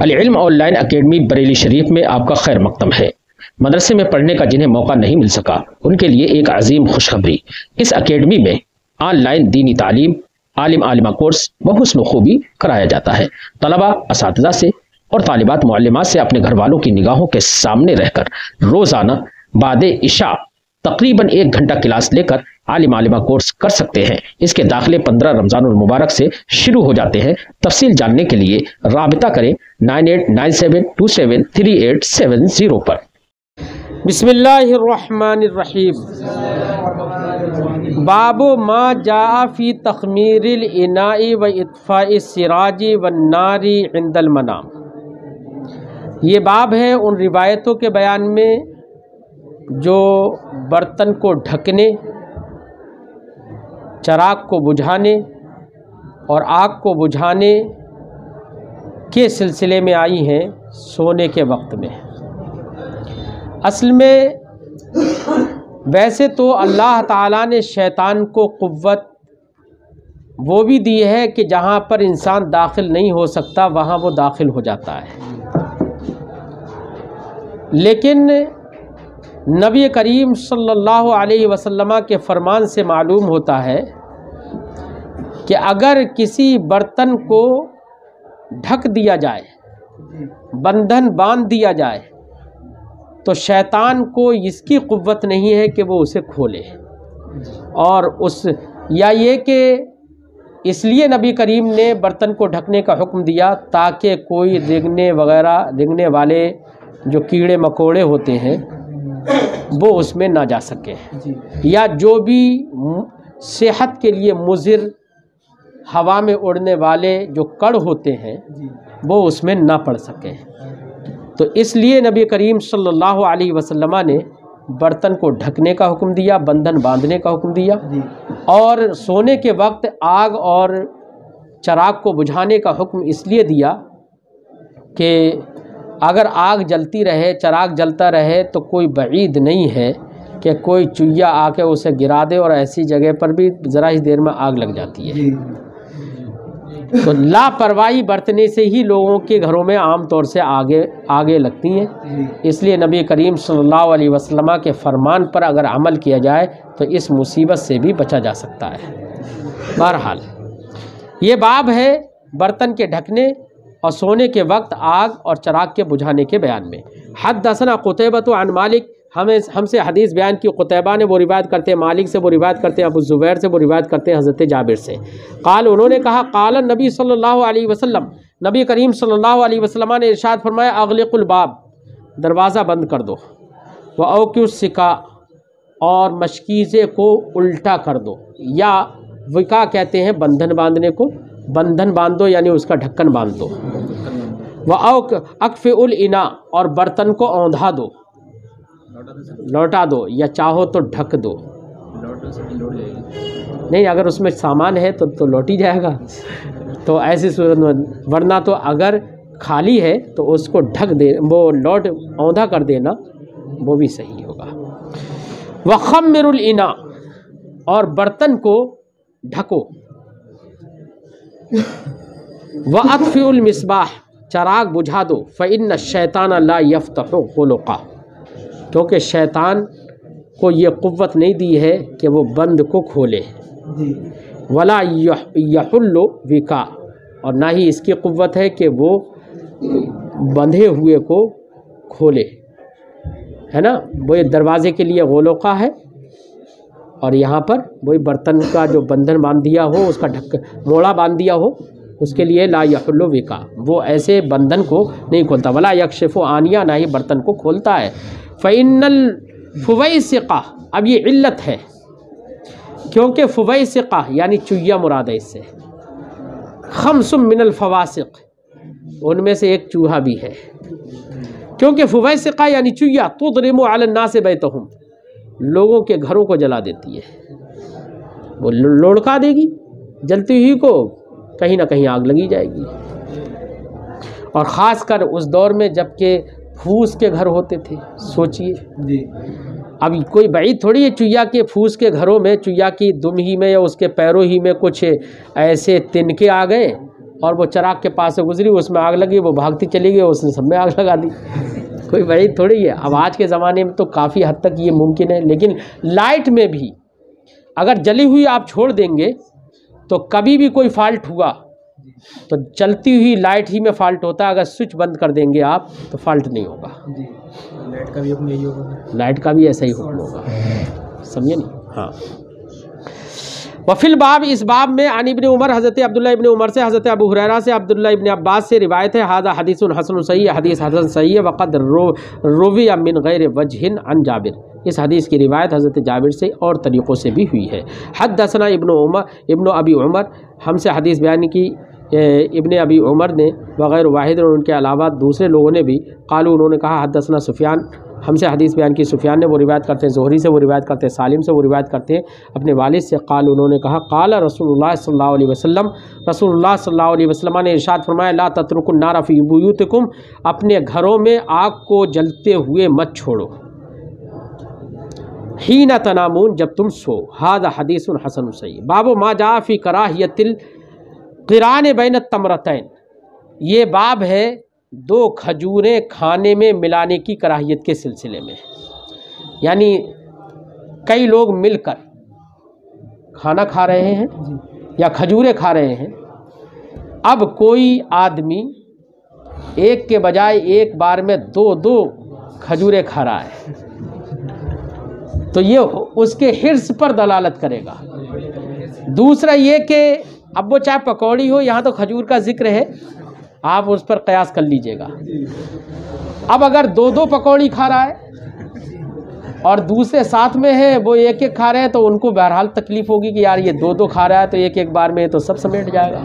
अल इल्म online academy Bareilly शरीफ में आपका खैर मकदम है। मदरसे में पढ़ने का जिन्हें मौका नहीं मिल सका उनके लिए एक अजीम खुशखबरी। इस अकेडमी में ऑनलाइन दीनी तालीम, आलिम आलिमा कोर्स व हुस्न खूबी कराया जाता है। तलबा असातिज़ा से और तालिबात मुअल्लिमात से अपने घर वालों की निगाहों के सामने रहकर रोज़ाना बादे इशा तकरीबन 1 घंटा क्लास लेकर आलिम आलिमा कोर्स कर सकते हैं। इसके दाखिले 15 रमज़ानुल मुबारक से शुरू हो जाते हैं। तफसील जानने के लिए राबिता करें 9897273870 पर। बिस्मिल्लाहिर्रहमानिर्रहीम। बाबु मा जाअ फी तख़मीरिल इनाई व इत्फ़ाइ सिराजी व नारी इंदल मनाम। ये बाब है उन रिवायतों के बयान में जो बर्तन को ढकने, चराग को बुझाने और आग को बुझाने के सिलसिले में आई हैं सोने के वक्त में। असल में वैसे तो अल्लाह ताला ने शैतान को क़ुव्वत वो भी दी है कि जहाँ पर इंसान दाखिल नहीं हो सकता वहाँ वो दाखिल हो जाता है, लेकिन नबी करीम सल्लल्लाहु अलैहि वसल्लम के फरमान से मालूम होता है कि अगर किसी बर्तन को ढक दिया जाए, बंधन बांध दिया जाए, तो शैतान को इसकी क़ुव्वत नहीं है कि वो उसे खोले। और उस या ये कि इसलिए नबी करीम ने बर्तन को ढकने का हुक्म दिया ताकि कोई रेंगने वाले जो कीड़े मकोड़े होते हैं वो उसमें ना जा सके, या जो भी सेहत के लिए मुज़िर हवा में उड़ने वाले जो कण होते हैं वो उसमें ना पड़ सके। तो इसलिए नबी करीम सल्लल्लाहु अलैहि वसल्लम ने बर्तन को ढकने का हुक्म दिया, बंधन बांधने का हुक्म दिया, और सोने के वक्त आग और चराग को बुझाने का हुक्म इसलिए दिया कि अगर आग जलती रहे, चराग जलता रहे तो कोई बईद नहीं है कि कोई चुइया आके उसे गिरा दे, और ऐसी जगह पर भी ज़रा ही देर में आग लग जाती है। तो लापरवाही बरतने से ही लोगों के घरों में आम तौर से आगे लगती हैं। इसलिए नबी करीम सल्लल्लाहु अलैहि वसल्लम के फरमान पर अगर अमल किया जाए तो इस मुसीबत से भी बचा जा सकता है। बहरहाल ये बाब है बर्तन के ढकने और सोने के वक्त आग और चराग के बुझाने के बयान में। हद्दसना क़ुतैबा अन मालिक, हमसे हदीस बयान की क़ुतैबा ने, वो रिवायत करते हैं मालिक से, वो रिवायत करते हैं अबू ज़ुबैर से, वो रिवायत करते हैं हज़रत जाबिर से। क़ाल, उन्होंने कहा, क़ाल नबी सल्लल्लाहु अलैहि वसल्लम, नबी करीम सल्लल्लाहु अलैहि वसल्लम ने इरशाद फरमाया, अग़लिक़ुल बाब, दरवाज़ा बंद कर दो, व औक़िउस सिका, और मशकीज़े को उल्टा कर दो, या विका कहते हैं बंधन बांधने को, बंधन बांध दो यानी उसका ढक्कन बांध दो। व अक्फ़िउल इना, और बर्तन को औंधा दो, लौटा दो, या चाहो तो ढक दो। नहीं, अगर उसमें सामान है तो लौट ही जाएगा, तो ऐसी सूरत में, वरना तो अगर खाली है तो उसको ढक दे, वो औंधा कर देना, वो भी सही होगा। व ख़म्मिरुल इना, और बर्तन को ढको। व अत्फ़िउल मिसबाह, चराग बुझा दो। फ़इन्न शैतान ला यफ़्तहु ख़ुलुक़ा, क्योंकि शैतान को ये क़ुव्वत नहीं दी है कि वो बंद को खोले। वला यहुल्लु विका, और ना ही इसकी क़ुव्वत है कि वो बंधे हुए को खोले, है ना। वो ये दरवाज़े के लिए ग़ुलुक़ा है, और यहाँ पर वही बर्तन का जो बंधन बांध दिया हो, उसका मोड़ा बांध दिया हो, उसके लिए ला यहुल्लु विका, वो ऐसे बंधन को नहीं खोलता। वला यक्शिफु आनिया, ना ही बर्तन को खोलता है। फ़इन्नल फ़ुवैसिक़ा, अब ये इल्लत है क्योंकि फ़ुवैसिक़ा यानी चुइया मुराद है इससे। ख़म्सुम मिनल फ़वासिक़, उनमें से एक चूहा भी है, क्योंकि फ़ुवैसिक़ा यानी चुइया तुदरिमु अलन नास बैतहुम, लोगों के घरों को जला देती है, वो लुढ़का देगी, जलती हुई को कहीं ना कहीं आग लगी जाएगी। और ख़ासकर उस दौर में जबकि फूस के घर होते थे, सोचिए जी, अब कोई बईद थोड़ी है चुइया के फूस के घरों में, चुइया की दुम ही में या उसके पैरों ही में कुछ ऐसे तिनके आ गए और वो चिराग के पास से गुजरी, उसमें आग लगी, वो भागती चली गई, उसने सब में आग लगा दी। कोई बड़ी थोड़ी है। अब आज के ज़माने में तो काफ़ी हद तक ये मुमकिन है, लेकिन लाइट में भी अगर जली हुई आप छोड़ देंगे तो कभी भी कोई फॉल्ट हुआ तो चलती हुई लाइट ही में फॉल्ट होता है। अगर स्विच बंद कर देंगे आप तो फॉल्ट नहीं होगा। लाइट का भी अपने यही होगा, लाइट का भी ऐसा ही हुक्म होगा, समझे नहीं। हाँ, वफिल बाब, इस बाब में अन इब्न उमर, हज़रत अब्दुल्ला इब्न उमर से, हज़रत अबू हुरैरा से, अब्दुल्ला इब्न अब्बास से रिवायत है। हादा हदीसुन हसन सही, हदीस हसन सही है। वक़द रोविया मिन गैर वजहिन अन जाबिर, इस हदीस की रिवायत हज़रत जाबिर से और तरीक़ों से भी हुई है। हद्दसना इब्न अबी उमर, हमसे हदीस बयान की इब्न अबी उमर ने, वग़ैर वाहिद, और उनके अलावा दूसरे लोगों ने भी। क़ालू, उन्होंने कहा, हद्दसना सुफ़ियान, हमसे हदीस बयान की सुफ़ियान ने, वो रिवायत करते हैं ज़ुहरी से, वो रिवायत करते हैं सालिम से, वो रिवायत करते हैं अपने वालिद से। क़ाल, उन्होंने कहा, क़ाल रसूलुल्लाह सल्लल्लाहु अलैहि वसल्लम, रसूलुल्लाह सल्लल्लाहु अलैहि वसल्लम ने इरशाद फरमाया, ला तत्रुकुन नारा फ़ी बुयूतिकुम, अपने घरों में आग को जलते हुए मत छोड़ो, हीना तनामून, जब तुम सो। हादा हदीसुन हसन सही। बाबो मा जा फ़ी कराहियतिल क़िरान बैन तमरतैन, ये बाब है दो खजूरें खाने में मिलाने की कराहियत के सिलसिले में। यानी कई लोग मिलकर खाना खा रहे हैं या खजूरें खा रहे हैं, अब कोई आदमी एक के बजाय एक बार में दो दो खजूरें खा रहा है, तो ये उसके हिर्स पर दलालत करेगा। दूसरा ये कि अब वो चाहे पकौड़ी हो, यहाँ तो खजूर का जिक्र है, आप उस पर कयास कर लीजिएगा। अब अगर दो दो पकौड़ी खा रहा है और दूसरे साथ में है वो एक एक खा रहे हैं, तो उनको बहरहाल तकलीफ होगी कि यार ये दो दो खा रहा है तो एक एक बार में तो सब समेट जाएगा।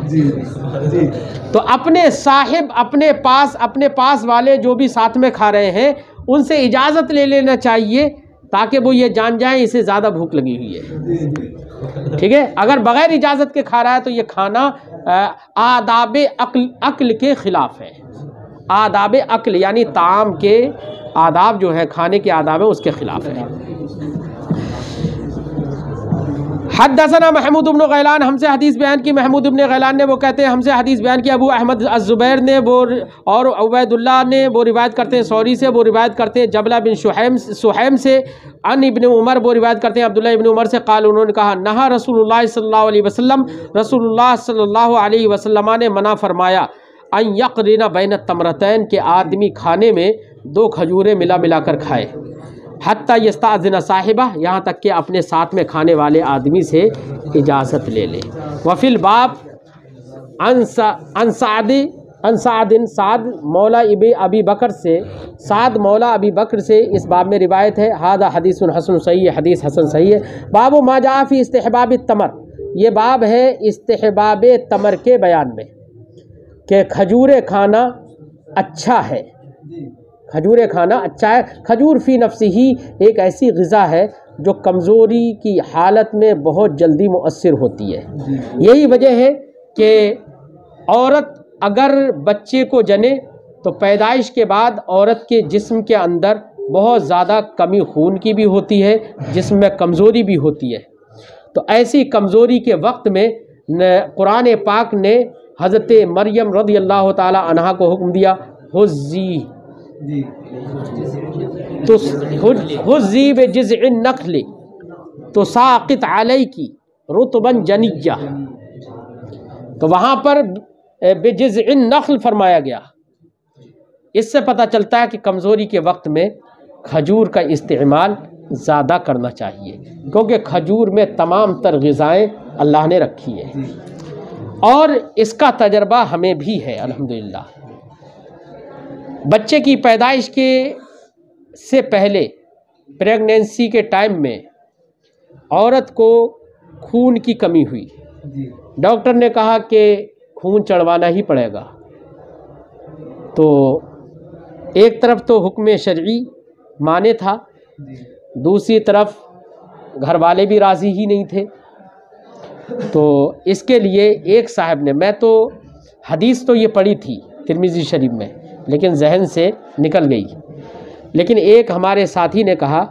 तो अपने साहिब, अपने पास वाले जो भी साथ में खा रहे हैं, उनसे इजाज़त ले लेना चाहिए ताकि वो ये जान जाएं इसे ज़्यादा भूख लगी हुई है। ठीक है, अगर बग़ैर इजाज़त के खा रहा है तो ये खाना आदाब अक्ल के ख़िलाफ़ है। आदाब अक्ल यानी ताम के आदाब जो है, खाने के आदाब है, उसके ख़िलाफ़ है। हद्दसना महमूद इब्न गैलान, हमसे हदीस बयान की महमूद इब्न गैलान ने, वो कहते हैं हमसे हदीस बयान की अबू अहमद अज़्ज़ुबैर ने, वो और उबैदुल्लाह ने, वो रिवायत करते हैं सौरी से, वो रिवायत करते हैं जबला बिन सुहैम से, अन इब्न उमर, वो रिवायत करते हैं अब्दुल्लाह इब्न उमर से। क़ाल, उन्होंने कहा, नहा रसूलुल्लाह सल्लल्लाहु अलैहि वसल्लम, रसूलुल्लाह सल्लल्लाहु अलैहि वसल्लम ने मना फरमाया, अन यक़रिना बैन तमरतैन, के आदमी खाने में दो खजूरें मिला मिलाकर खाए, हत्ता यस्ताज़िना साहिबा, यहाँ तक कि अपने साथ में खाने वाले आदमी से इजाज़त ले ले। वफ़िल बाब अनसादिन, साद मौला अबी बकर से, साद मौला अबी बकर से इस बाब में रिवायत है। हादा हदीसुन हसन सही है, हदीस हसन सही है। बाबो मा जा फ़ी इस्तिहबाब तमर, ये बाब है इस्तिहबाब तमर के बयान में कि खजूरें खाना अच्छा है, खजूरें खाना अच्छा है। खजूर फ़ी नफ्सी ही एक ऐसी ग़िज़ा है जो कमज़ोरी की हालत में बहुत जल्दी मुअस्सिर होती है। यही वजह है कि औरत अगर बच्चे को जने तो पैदाइश के बाद औरत के जिस्म के अंदर बहुत ज़्यादा कमी खून की भी होती है, जिस्म में कमज़ोरी भी होती है। तो ऐसी कमज़ोरी के वक्त में कुरान पाक ने हज़रत मरियम रज़ियल्लाहु ताला अन्हा को हुक्म दिया, हुज़्ज़ी तो हुज़्ज़ी बिजिज़्इन नख़्ल तो साक़ित अलैकी रुतबन जनिय्या, तो वहाँ पर बिजिज़्इन नख़्ल फरमाया गया। इससे पता चलता है कि कमज़ोरी के वक्त में खजूर का इस्तेमाल ज़्यादा करना चाहिए, क्योंकि खजूर में तमाम तर ग़िज़ाएँ अल्लाह ने रखी है और इसका तजर्बा हमें भी है अल्हम्दुलिल्लाह। बच्चे की पैदाइश के से पहले प्रेगनेंसी के टाइम में औरत को खून की कमी हुई, डॉक्टर ने कहा कि खून चढ़वाना ही पड़ेगा। तो एक तरफ तो हुक्म शरई माने था, दूसरी तरफ घर वाले भी राज़ी ही नहीं थे। तो इसके लिए एक साहब ने, मैं तो हदीस तो ये पढ़ी थी तिरमिज़ी शरीफ में लेकिन जहन से निकल गई, लेकिन एक हमारे साथी ने कहा,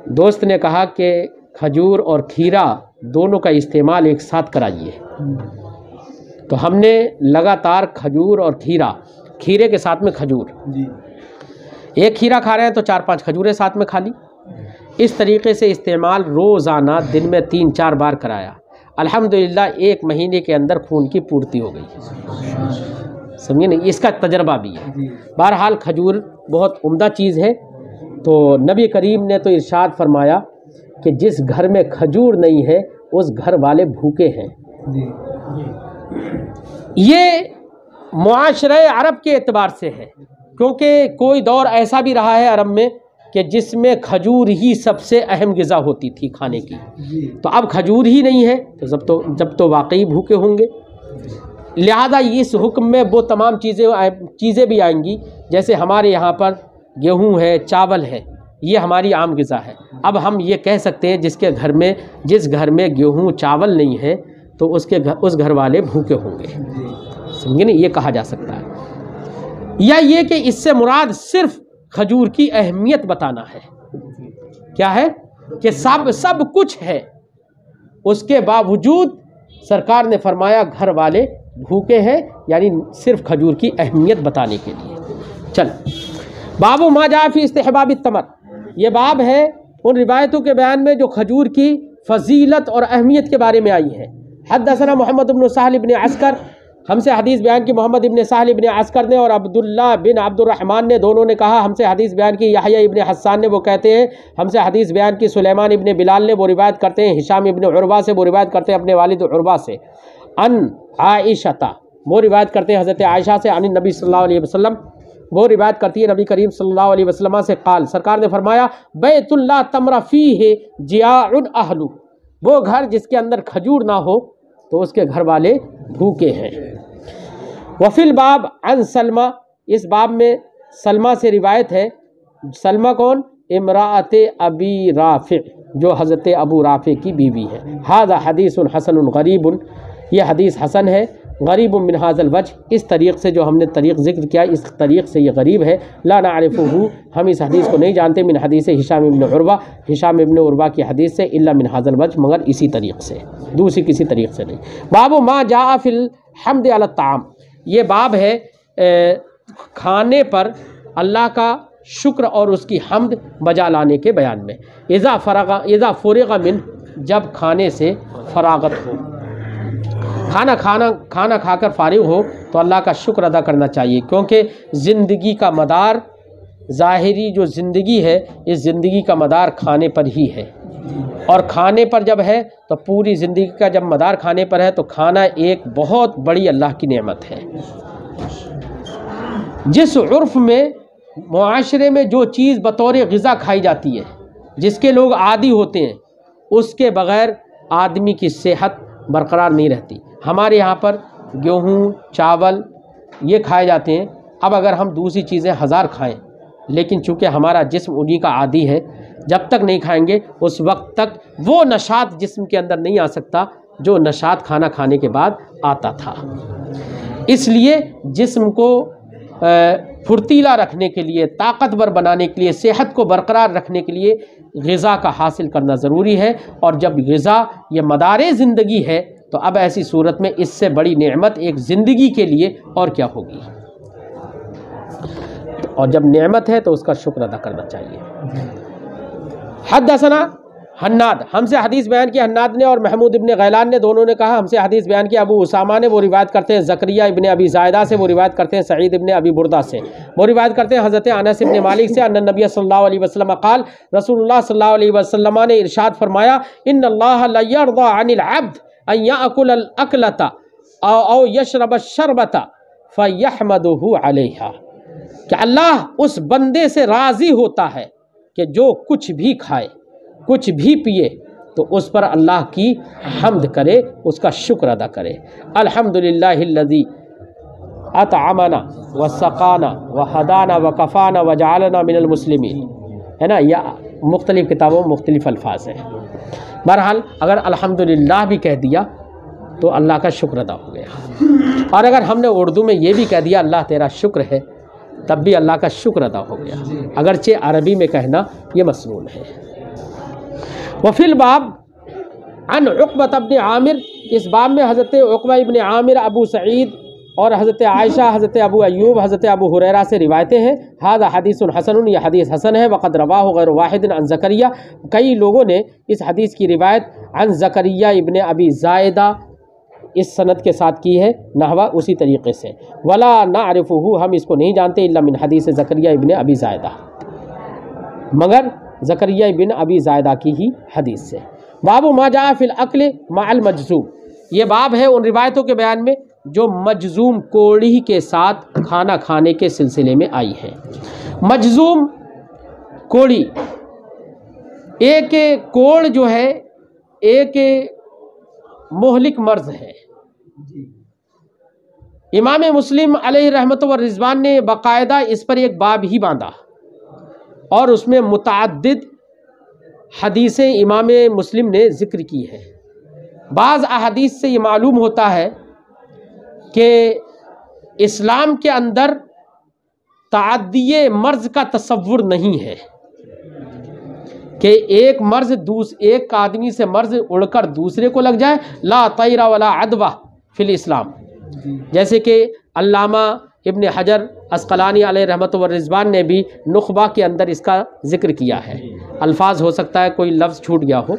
दोस्त ने कहा कि खजूर और खीरा दोनों का इस्तेमाल एक साथ कराइए। तो हमने लगातार खजूर और खीरे के साथ में खजूर, एक खीरा खा रहे हैं तो 4-5 खजूरें साथ में खा ली। इस तरीके से इस्तेमाल रोज़ाना दिन में 3-4 बार कराया। अल्हम्दुलिल्लाह 1 महीने के अंदर खून की पूर्ति हो गई। समझिए नहीं, इसका तजर्बा भी है। बहरहाल खजूर बहुत उम्दा चीज़ है। तो नबी करीम ने तो इरशाद फरमाया कि जिस घर में खजूर नहीं है उस घर वाले भूखे हैं। ये मुआशरे अरब के एतबार से है, क्योंकि कोई दौर ऐसा भी रहा है अरब में कि जिसमें खजूर ही सबसे अहम ग़िज़ा होती थी खाने की। तो अब खजूर ही नहीं है तो जब तो वाकई भूखे होंगे। लिहाजा इस हुक्म में वो तमाम चीज़ें भी आएंगी, जैसे हमारे यहाँ पर गेहूँ है, चावल है, ये हमारी आम ग़िज़ा है। अब हम ये कह सकते हैं जिस घर में गेहूँ चावल नहीं है तो उस घर वाले भूखे होंगे। समझे नहीं, ये कहा जा सकता है। या ये कि इससे मुराद सिर्फ खजूर की अहमियत बताना है। क्या है कि सब कुछ है, उसके बावजूद सरकार ने फरमाया घर वाले भूखे हैं, यानी सिर्फ खजूर की अहमियत बताने के लिए। चल, बाबू मा जा फी इस्तिहबाब तमर, ये बाब है उन रिवायतों के बयान में जो खजूर की फजीलत और अहमियत के बारे में आई है। हद्दसना मोहम्मद इब्न साहल इब्न अस्कर, हमसे हदीस बयान की मोहम्मद इब्न साहल इब्न अस्कर ने, और अब्दुल्ला बिन अब्दुर्रहमान ने, दोनों ने कहा हमसे हदीस बयान की यहया इब्न हस्सान ने, वो कहते हैं हमसे हदीस बयान की सुलेमान इब्न बिलाल ने, वो रिवायत करते हैं हिशाम इब्न उर्वा से, वो रिवायत करते हैं अपने वालिद उर्वा से, अन आयशा, वो रिवायत करते हैं हज़रत आयशा से, अन नबी सल्लल्लाहु अलैहि वसल्लम, वो रिवायत करती है नबी करीम सल्लल्लाहु अलैहि वसल्लम से, काल, सरकार ने फरमाया बैतुल्ला तमरा फीहि जियाउन अहलु, वो घर जिसके अंदर खजूर ना हो तो उसके घर वाले भूखे हैं। वफिल बाब अन सलमा, इस बाब में सलमा से रिवायत है। सलमा कौन? इमरात अबी राफि, जो हज़रत अबू राफि की बीवी है। हाज़ा हदीसुन हसनुन गरीबुन, यह हदीस हसन है। गरीब मिन हाज़ल वजह, इस तरीक़ से जो हमने तरीक़ ज़िक्र किया इस तरीक़ से ये गरीब है। ला नअरिफुहु, हम इस हदीस को नहीं जानते, मिन हदीस हिशाम इब्न उर्वा, हिशाम इब्न उर्वा की हदीस से, इल्ला मिन हाज़ल वजह, मगर इसी तरीक़ से, दूसरी किसी तरीक़ से नहीं। बाबू मा जाअ फिल हम्द अला ताम, ये बाब है खाने पर अल्लाह का शुक्र और उसकी हम्द बजा लाने के बयान में। इज़ा फ़ुरिग़ मिन, जब खाने से फरागत हो, खाना खाकर फारिग हो तो अल्लाह का शुक्र अदा करना चाहिए, क्योंकि ज़िंदगी का मदार, ज़ाहिरी जो ज़िंदगी है, इस ज़िंदगी का मदार खाने पर ही है। और खाने पर जब है तो पूरी ज़िंदगी का जब मदार खाने पर है तो खाना एक बहुत बड़ी अल्लाह की नेमत है। जिस उर्फ़ में मुआशरे में जो चीज़ बतौर ग़िज़ा खाई जाती है, जिसके लोग आदी होते हैं, उसके बग़ैर आदमी की सेहत बरकरार नहीं रहती। हमारे यहाँ पर गेहूँ, चावल ये खाए जाते हैं। अब अगर हम दूसरी चीज़ें हज़ार खाएं, लेकिन चूँकि हमारा जिस्म उन्हीं का आदी है, जब तक नहीं खाएंगे उस वक्त तक वो नशात जिस्म के अंदर नहीं आ सकता जो नशात खाना खाने के बाद आता था। इसलिए जिस्म को फुर्तीला रखने के लिए, ताकतवर बनाने के लिए, सेहत को बरकरार रखने के लिए ग़िज़ा का हासिल करना ज़रूरी है। और जब ग़िज़ा ये मदारे ज़िंदगी है तो अब ऐसी सूरत में इससे बड़ी नेमत एक ज़िंदगी के लिए और क्या होगी। और जब नेमत है तो उसका शुक्र अदा करना चाहिए। हद्दसना हन्नाद, हमसे हदीस बयान की हन्नाद ने और महमूद इब्न गैलान ने, दोनों ने कहा हमसे हदीस बयान की अबू उसामा ने, वो रिवायत करते हैं ज़करिया इब्न अबी ज़ायदा से, वो रिवायत करते हैं सईद इब्न अबी बुरदा से, वो रिवायत करते हैं हज़रत अनस इब्न मालिक से, अन्ना नबी सल्लल्लाहु अलैहि वसल्लम क़ाल, रसूलुल्लाह सल्लल्लाहु अलैहि वसल्लम ने इरशाद फरमाया, इन्नल्लाह ला यर्दा अनिल अब्द अन याकुल अकलता औ यशरब शरबता फयहमदुहु अलैहा, कि अल्लाह उस बंदे से राज़ी होता है कि जो कुछ भी खाए, कुछ भी पिए, तो उस पर अल्लाह की हम्द करे, उसका शुक्र अदा करे। अल्हम्दुलिल्लाहिल्लज़ी अतअमना व सक़ाना व हदाना व कफ़ाना व जअलना मिनल मुस्लिमीन, है ना। या मुख्तलिफ़ किताबों में मुख्तलिफ़ अल्फाज हैं। बहरहाल अगर अल्हम्दुलिल्लाह भी कह दिया तो अल्लाह का शुक्र अदा हो गया। और अगर हमने उर्दू में ये भी कह दिया अल्लाह तेरा शुक्र है, तब भी अल्लाह का शुक्र अदा हो गया, अगरचे अरबी में कहना ये मसनून है। वफिल बाब अन उक़बत इब्न आमिर, इस बाब में हज़रत उक़बा इब्न आमिर, अबू सईद और हज़रत आयशा, हज़रत अबू अय्यूब, हज़रत अबू हुरैरा से रिवायतें हैं। हाज़ा हदीसुन हसनुन, यह हदीस हसन है। वक़द रवाहु गैरु वाहिदिन अन ज़करिया, कई लोगों ने इस हदीस की रिवायत अन ज़करिया इब्न अबी ज़ायदा इस सनद के साथ की है, नहवा उसी तरीक़े से। वला नअरिफुहु, हम इसको नहीं जानते, इल्ला मिन हदीस ज़करिया इब्न अबी ज़ायदा, मगर ज़करिया इब्न अबी ज़ायदा की ही हदीस से। बाबु मा जा फिल अक्ल मअल मजज़ूम, ये बाब है उन रिवायतों के बयान में जो मजज़ूम कोड़ी के साथ खाना खाने के सिलसिले में आई है। मजज़ूम कोड़ी, एक कोड़ जो है एक मोहलिक मर्ज़ है। इमाम मुस्लिम अलैहि रहमत व रिज़वान ने बाकायदा इस पर एक बाब ही बांधा और उसमें मुतअद्दिद हदीसें इमाम मुस्लिम ने ज़िक्र की है। बाज़ अहादीस से ये मालूम होता है कि इस्लाम के अंदर ताअद्दिये मर्ज़ का तसव्वुर नहीं है कि एक आदमी से मर्ज़ उड़कर दूसरे को लग जाए। ला तैरा वला अदवा फिल इस्लाम, जैसे कि अल्लामा इब्न हजर अस्क़लानी अलैहि रहमत व रिज़वान ने भी नुख़बा के अंदर इसका ज़िक्र किया है। अल्फाज हो सकता है कोई लफ्ज़ छूट गया हो,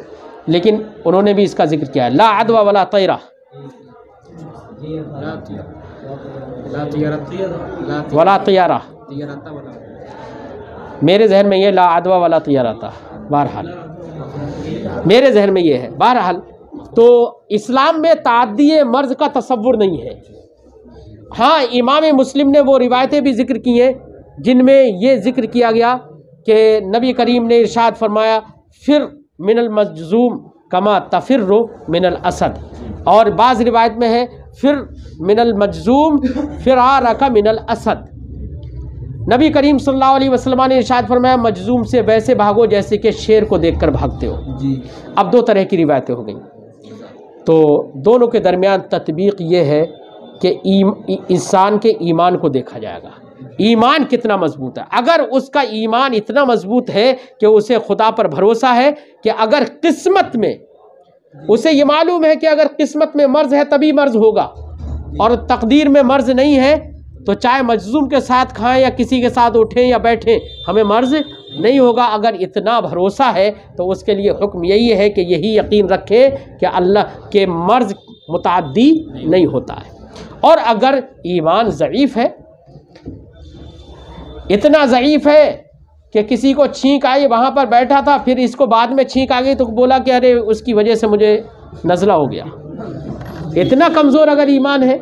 लेकिन उन्होंने भी इसका ज़िक्र किया है। ला अदवा वला तैरा वला तैयारा, मेरे जहन में ये ला अदवा वला तैयारा था, बहरहाल मेरे जहन में ये है। बहरहाल तो इस्लाम में ताअद्दिये मर्ज़ का तसव्वुर नहीं है। हाँ, इमाम मुस्लिम ने वो रिवायतें भी ज़िक्र की हैं जिनमें ये ज़िक्र किया गया कि नबी करीम ने इरशाद फरमाया, फिर मिनल मजज़ूम कमा तफिर्रु मिनल असद, और बाज़ रिवायत में है फिर मिनल मजज़ूम फिरारका मिनल असद। नबी करीम सल्लल्लाहु अलैहि वसल्लम ने इरशाद फरमाया, मजज़ूम से वैसे भागो जैसे कि शेर को देखकर भागते हो जी। अब दो तरह की रिवायतें हो गई, तो दोनों के दरमियान तत्बीक ये है कि इंसान के ईमान को देखा जाएगा, ईमान कितना मजबूत है। अगर उसका ईमान इतना मजबूत है कि उसे खुदा पर भरोसा है कि अगर किस्मत में, उसे ये मालूम है कि अगर किस्मत में मर्ज़ है तभी मर्ज़ होगा, और तकदीर में मर्ज़ नहीं है तो चाहे मजज़ूम के साथ खाएं या किसी के साथ उठें या बैठें, हमें मर्ज़ नहीं होगा। अगर इतना भरोसा है तो उसके लिए हुक्म यही है कि यही यकीन रखे कि अल्लाह के मर्ज़ मुताद्दी नहीं होता है। और अगर ईमान ज़ईफ़ है, इतना ज़ईफ़ है कि किसी को छींक आई, वहाँ पर बैठा था, फिर इसको बाद में छींक आ गई तो बोला कि अरे उसकी वजह से मुझे नज़ला हो गया, इतना कमज़ोर अगर ईमान है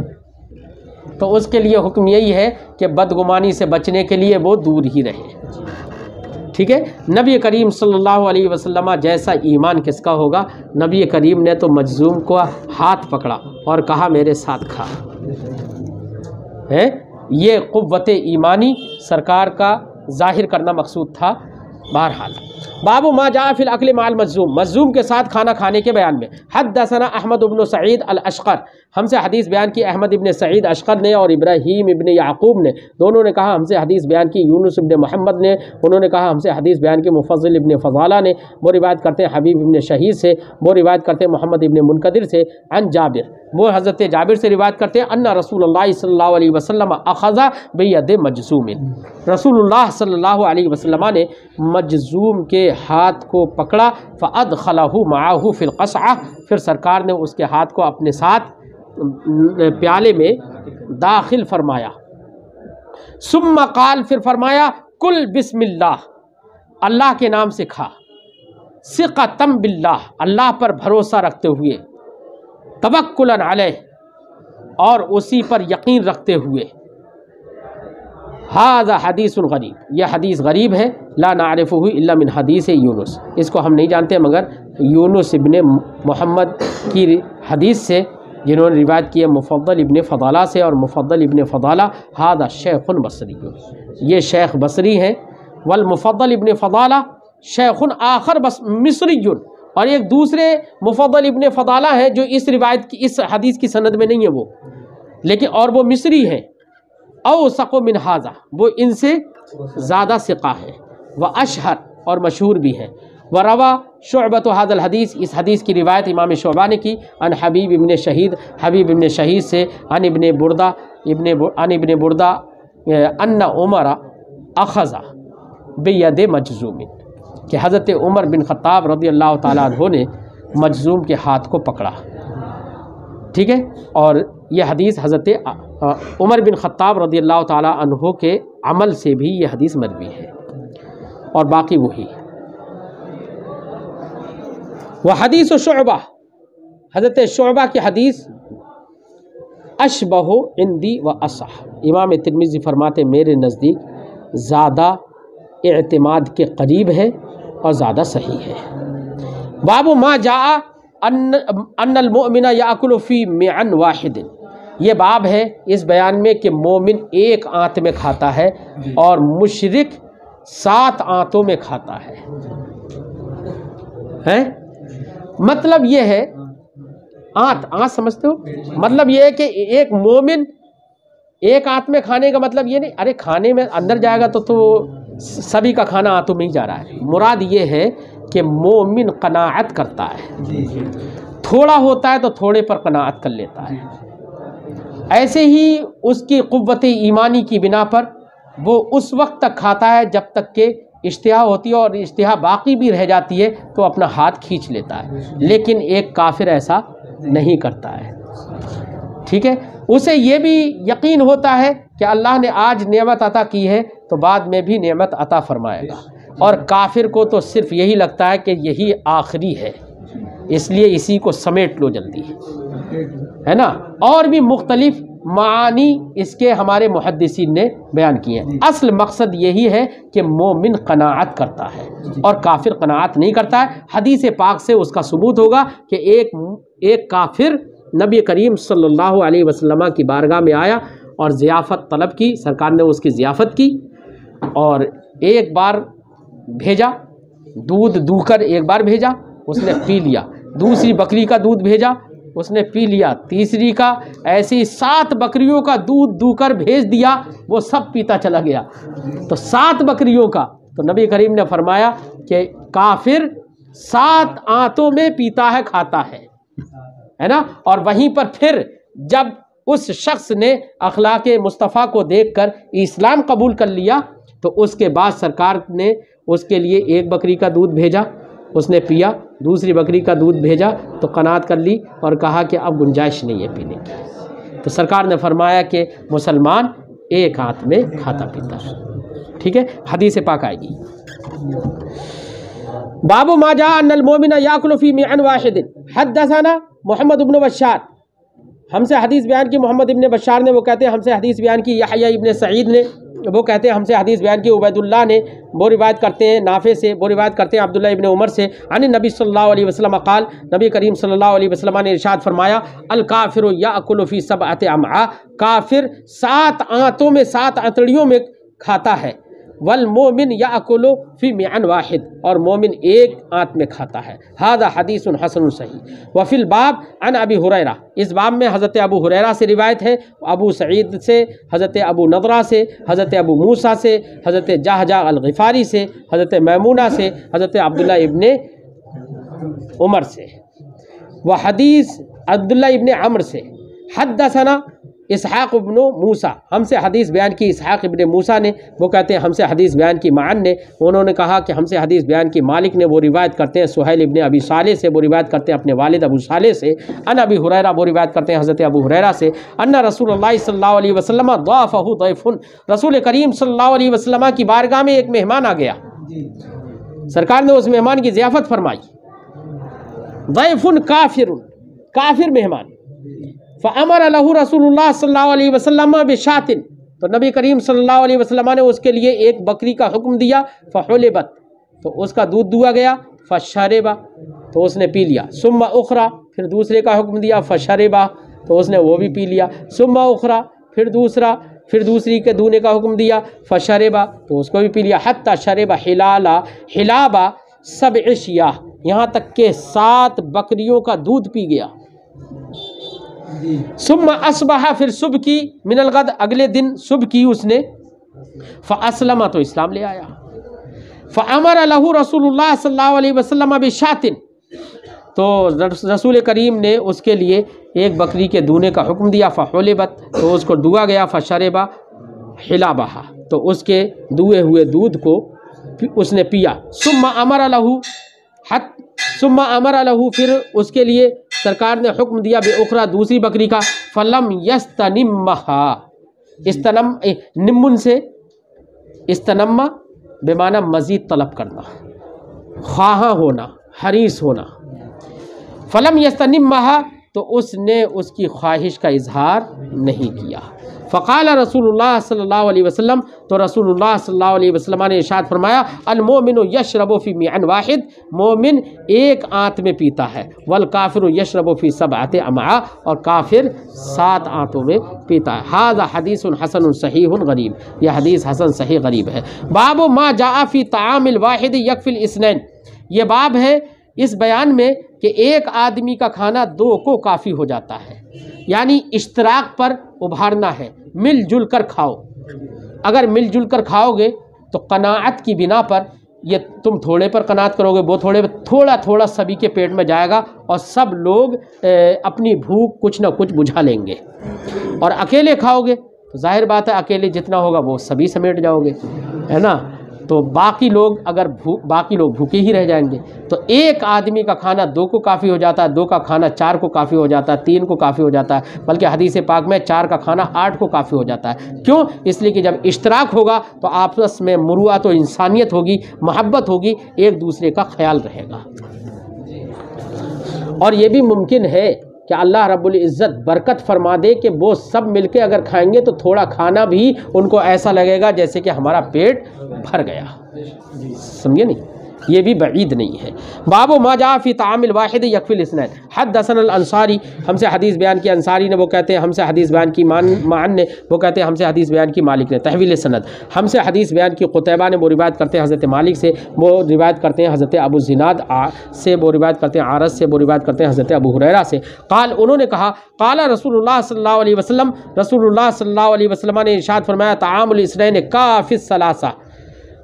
तो उसके लिए हुक्म यही है कि बदगुमानी से बचने के लिए वो दूर ही रहे। ठीक है, नबी करीम सल्लल्लाहु अलैहि वसल्लम जैसा ईमान किसका होगा। नबी करीम ने तो मजज़ूम को हाथ पकड़ा और कहा मेरे साथ खा है। ये क़ुव्वत ईमानी सरकार का ज़ाहिर करना मकसूद था। बहरहाल बाबू मा जा फिल अक्ल माल मजज़ूम, मजज़ूम के साथ खाना खाने के बयान में। हद्दसना अहमद इब्न सईद अल अशकर, हमसे हदीस बयान की अहमद इब्न सईद अशकर ने और इब्राहीम इब्न याकूब ने, दोनों ने कहा हमसे हदीस बयान की यूनुस इब्न मोहम्मद ने, उन्होंने कहा हमसे हदीस बयान की मुफज़्ज़ल इब्न फ़ज़ाला ने, वो रिवायत करते हैं हबीब इब्न शहीद से, वो रिवायत करते हैं मोहम्मद इब्न मुनकदिर से, अन जाबिर, वो हज़रत जाबिर से रिवायत करते हैं अन्ना रसूलुल्लाह सल्लल्लाहु अलैहि वसल्लम अख़ज़ा बियद मजज़ूमिन, रसूलुल्लाह सल्लल्लाहु अलैहि वसल्लम ने मजज़ूम के हाथ को पकड़ा, फ़अदख़लहु मअहु फ़िल क़स्अह, फिर सरकार ने उसके हाथ को अपने साथ प्याले में दाखिल फरमाया। सुम्मा क़ाल, फिर फरमाया कुल बिस्मिल्लाह, अल्लाह के नाम से खा, सिक़तम बिल्लाह, अल्लाह पर भरोसा रखते हुए, तवक्कुलन अलैह, और उसी पर यकीन रखते हुए। हाज़ा हदीसुन गरीब, यह हदीस गरीब है। ला नारिफुहु इल्ला मिन हदीस यूनुस, इसको हम नहीं जानते मगर यूनुस इब्ने मोहम्मद की हदीस से, जिन्होंने रिवायत की है मुफद्दल इब्ने फ़दाला से, और मुफद्दल इब्ने फ़दाला हादा शेखुन बसरी, ये शेख बसरी हैं। वल मुफद्दल इब्ने फ़दाला शेखुन आखर बस मिस्रीयुन, और एक दूसरे मुफद्दल इब्ने फ़दाला है जो इस रिवायत की, इस हदीस की सनद में नहीं है वो, लेकिन और वो मिस्री है। औ सक़ो मिन हाज़ा, वो इनसे ज़्यादा सिक़ा है। व अशहर, और मशहूर भी है। व रवा शुअबत हादल हदीस, इस हदीस की रिवायत इमाम शुअबा ने की अन हबीब इब्न शहीद से अन इब्न बुर्दा अन्ना उमर अखज़ा बियद मजज़ूम, कि हज़रत उमर बिन ख़त्ताब रज़ियल्लाहु ताला अन्हु ने मजज़ूम के हाथ को पकड़ा। ठीक है, और यह हदीस हज़रत उमर बिन ख़त्ताब रज़ियल्लाहु ताला अन्हु के अमल से भी यह हदीस मरवी है और बाकी वही। वह हदीस शुअबा, हज़रत शुअबा की हदीस अशबहु इंदी व असह, इमाम तिर्मिज़ी फरमाते मेरे नज़दीक ज़्यादा एतमाद के करीब है और ज़्यादा सही है। बाबू मा जा अन्नल मोमिना याकुलु फी मिअन वाहिदिन, ये बाब है इस बयान में कि मोमिन एक आंत में खाता है और मुशरिक 7 आंतों में खाता है। मतलब ये है आंत समझते हो, मतलब ये है कि एक मोमिन एक आंत में खाने का मतलब ये नहीं अरे खाने में अंदर जाएगा तो सभी का खाना आंतों में ही जा रहा है। मुराद ये है कि मोमिन कनाअत करता है, थोड़ा होता है तो थोड़े पर कनाअत कर लेता है। ऐसे ही उसकी कुव्वत ईमानी की बिना पर वो उस वक्त तक खाता है जब तक के इश्तिहा होती है, और इश्तिहा बाकी भी रह जाती है तो अपना हाथ खींच लेता है। लेकिन एक काफिर ऐसा नहीं करता है। ठीक है, उसे ये भी यकीन होता है कि अल्लाह ने आज नेमत अता की है तो बाद में भी नेमत अता फरमाएगा, और काफिर को तो सिर्फ यही लगता है कि यही आखिरी है, इसलिए इसी को समेट लो जल्दी, है ना। और भी मुख्तलिफ मानी इसके हमारे मुहद्दिसीन ने बयान किए हैं। असल मकसद यही है कि मोमिन कनाअत करता है और काफिर कनाअत नहीं करता है। हदीस पाक से उसका सबूत होगा कि एक काफिर नबी करीम सल्लल्लाहु अलैहि वसल्लम की बारगाह में आया और ज़ियाफ़त तलब की, सरकार ने उसकी ज़ियाफ़त की और एक बार भेजा, दूध दूकर एक बार भेजा, उसने पी लिया। दूसरी बकरी का दूध भेजा, उसने पी लिया। तीसरी का, ऐसे ही 7 बकरियों का दूध दूकर भेज दिया, वो सब पीता चला गया। तो 7 बकरियों का, तो नबी करीम ने फरमाया कि काफिर 7 आंतों में पीता है, खाता है ना। और वहीं पर फिर जब उस शख्स ने अखलाके मुस्तफ़ा को देखकर इस्लाम कबूल कर लिया तो उसके बाद सरकार ने उसके लिए 1 बकरी का दूध भेजा, उसने पिया। दूसरी बकरी का दूध भेजा तो कनात कर ली और कहा कि अब गुंजाइश नहीं है पीने की। तो सरकार ने फरमाया कि मुसलमान एक हाथ में खाता पीता है। ठीक है, हदीस पाक आएगी। बाबू माजा अन्नल मोमिना याकुलु फी मिअन वाहिदिन। हद्दसना मोहम्मद इब्न बशार, हमसे हदीस बयान की मोहम्मद इब्न बशार ने, वो कहते हैं हमसे हदीस बयान की यहया इब्न सईद ने, वो कहते हैं हमसे हदीस बयान की उबैदुल्लाह ने, वो रिवायत करते हैं नाफे से, वो रिवायत करते हैं अब्दुल्लाह इब्न उमर से, अन नबी सल्लल्लाहु अलैहि वसल्लम क़ाल, नबी करीम सल्लल्लाहु अलैहि वसल्लम ने इरशाद फरमाया अल काफिरु याकुलु फी सबअति अमआ, काफिर 7 आंतों में 7 अतड़ियों में खाता है। वल मोमिन याकुलु फी मिअन वाहिद, और मोमिन एक आंत में खाता है। हादा हदीसुन हसनुन सही। वफिल बाब अन अबी हुरैरा, इस बाब में हज़रत अबू हुरैरा से रिवायत है, अबू सईद से, हज़रत अबू नदरा से, हज़रत अबू मूसा से, हज़रत जहजा अल ग़िफ़ारी से, हज़रत मैमूना से, हज़रत अब्दुल्लाह इब्ने उमर से, व हदीस अब्दुल्लाह इब्ने अम्र से। हद्दसना इसहाक़ इब्न मूसा, हमसे हदीस बयान की इसहाक़ इब्न मूसा ने, वो कहते हैं हमसे हदीस बयान की मान ने, उन्होंने कहा कि हमसे हदीस बयान की मालिक ने, वो रिवायत करते हैं सुहैल इब्न अबी साले से, वो रिवायत करते हैं अपने वालिद अबू साले से, अन अबी हुरैरा, वो रिवायत करते हैं हज़रत अबू हुरैरा से, अन्ना रसूलुल्लाह सल्लल्लाहु अलैहि वसल्लम ज़ाफ़हु ज़ैफ़ुन, रसूल करीम सल्लल्लाहु अलैहि वसल्लम की बारगाह में एक मेहमान आ गया, सरकार ने उस मेहमान की ज़ियाफ़त फरमाई। ज़ैफ़ुन काफिरुन, काफिर मेहमान। फ़अमर लहू रसूलुल्लाह सल्लल्लाहु अलैहि वसल्लम बिशातिन, तो नबी करीम सल्लल्लाहु अलैहि वसल्लम ने उसके लिए एक बकरी का हुक्म दिया। फ़हुलिबत, तो उसका दूध दुआ गया। फ़शरिबा, तो उसने पी लिया। सुम्मा उखरा, फिर दूसरे का हुक्म दिया। फ़शरिबा, तो उसने वो भी पी लिया। सुम्मा उखरा, फिर दूसरा, फिर दूसरी के दूने का हुक्म दिया। फ़शरिबा, तो उसको भी पी लिया। हत्ता शरिबा हिलाबा सब इशिया, यहाँ तक के 7 बकरियों का दूध पी गया। सुम्मा असबहा, फिर सुबह की, मिनल गद, अगले दिन सुबह की उसने। फ़अस्लमा, तो इस्लाम ले आया। फ़अमर लहू रसूलुल्लाह सल्लल्लाहु अलैहि वसल्लम बिशातिन, तो रसूल करीम ने उसके लिए एक बकरी के दूने का हुक्म दिया। फ़हुलिबत, तो उसको दुआ गया। फ़शरबा हिलाबहा, तो उसके दुए हुए दूध को उसने पिया। सुम्मा अमर लहू, फिर उसके लिए सरकार ने हुक्म दिया बेउखरा, दूसरी बकरी का। फलम यस्तनिम्महा, इस्तनम निम्मुन से इस्तनम्मा बेमाना मज़ीद तलब करना, ख्वाहा होना, हरीस होना। फलम यस्तनिम्महा, तो उसने उसकी ख्वाहिश का इजहार नहीं किया। फ़क़ाल रसूलुल्लाह सल्लल्लाहु अलैहि वसल्लम, तो रसूलुल्लाह सल्लल्लाहु अलैहि वसल्लम ने इरशाद फरमाया, अल मोमिनु यशरबु फ़ी मिअन वाहिद, मोमिन एक आंत में पीता है। वल काफिरु यशरबु फ़ी सबअति अमआ, और काफिर 7 आंतों में पीता है। हाज़ा हदीसुन हसनुन सहीहुन गरीब, यह हदीस हसन सही गरीब है। बाबु मा जाअ फ़ी तआमिल वाहिद यकफ़िल इस्नैन, ये बाब है इस बयान में कि एक आदमी का खाना 2 को काफ़ी हो जाता है, यानी इश्तराक पर उभारना है, मिलजुल कर खाओ। अगर मिलजुल कर खाओगे तो कनाअत की बिना पर, ये तुम थोड़े पर कनाअत करोगे, वो थोड़े पर, थोड़ा थोड़ा सभी के पेट में जाएगा और सब लोग अपनी भूख कुछ ना कुछ बुझा लेंगे। और अकेले खाओगे तो जाहिर बात है अकेले जितना होगा वो सभी समेट जाओगे, है ना। तो बाकी लोग अगर बाकी लोग भूखे ही रह जाएंगे। तो एक आदमी का खाना 2 को काफ़ी हो जाता है, 2 का खाना 4 को काफ़ी हो जाता है, 3 को काफ़ी हो जाता है, बल्कि हदीस पाक में 4 का खाना 8 को काफ़ी हो जाता है। क्यों? इसलिए कि जब इश्तराक होगा तो आपस में मुरुआत और इंसानियत होगी, मोहब्बत होगी, एक दूसरे का ख्याल रहेगा। और ये भी मुमकिन है कि अल्लाह रब्बुल इज़्ज़त बरकत फरमा दे कि वो सब मिलके अगर खाएंगे तो थोड़ा खाना भी उनको ऐसा लगेगा जैसे कि हमारा पेट भर गया। समझे नहीं? ये भी बईद नहीं है। बाबू मा जा फ़ी तामिल वाहिद यकफ़िल इस्नैन। हद्दसन अल अंसारी, हमसे हदीस बयान की अंसारी ने, वो कहते हैं हमसे हदीस बयान की मान ने, वो कहते हैं हमसे हदीस बयान की मालिक ने। तहवील सनद, हमसे हदीस बयान की कुतैबा ने, वो रिवायत करते हैं हज़रत मालिक से, वो रिवायत करते हैं हज़रत अबू ज़िनाद से, वो रिवायत करते हैं आरस से, वो रिवायत करते हैं हज़रत अबू हुरैरा से। काल, उन्होंने कहा, काला रसूलुल्लाह सल्लल्लाहु अलैहि वसल्लम, रसूलुल्लाह सल्लल्लाहु अलैहि वसल्लम ने इरशाद फरमाया, तामुल इस्नैन काफ़िस सलासा,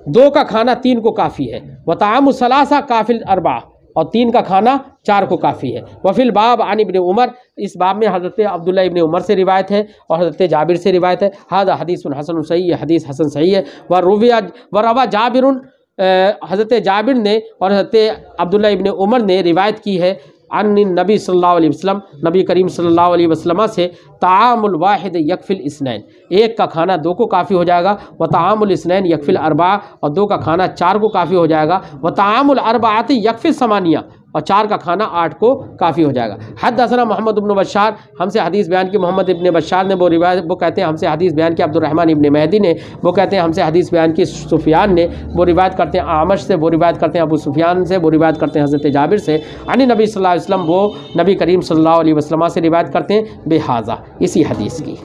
2 का खाना 3 को काफ़ी है। व तामु सलासा काफिल अरबा, और 3 का खाना 4 को काफ़ी है। वफिल बाब आन इब्न उमर, इस बाब में हज़रत अब्दुल्लाह इब्न उमर से रिवायत है और हज़रत जाबिर से रिवायत है। हाज़ा हदीसुन हसन सही है, हदीस हसन सही है। व रवा जाबिरुन, हज़रत जाबिर ने और हज़रत अब्दुल्लाह इब्न उमर ने रिवायत की है अन नबी सल्लल्लाहु अलैहि वसल्लम, नबी करीम सल्लल्लाहु अलैहि वसल्लम से, तामुल वाहिद यकफिल इस्नैन, एक का खाना 2 को काफ़ी हो जाएगा। व तामुल इस्नैन यकफिल अरबा, और 2 का खाना 4 को काफ़ी हो जाएगा। व तामुल अरबाती यकफिल समानिया, और 4 का खाना 8 को काफ़ी हो जाएगा। हद्दसना मोहम्मद इब्न बशार, हमसे हदीस बयान की मोहम्मद इब्न बशार ने, वो कहते हैं हमसे हदीस बयान की अब्दुर्रहमान इब्न महदी ने, वो कहते हैं हमसे हदीस बयान की सुफियान ने, वो रिवायत करते हैं आमश से, वो रिवायत करते हैं अबू सुफियान से, वो रिवायत करते हैं हज़रत जाबिर से, अन नबी सल्लल्लाहु अलैहि वसल्लम, वो नबी करीम सल्लल्लाहु अलैहि वसल्लम से रिवायत करते हैं बेहाजा, इसी हदीस की।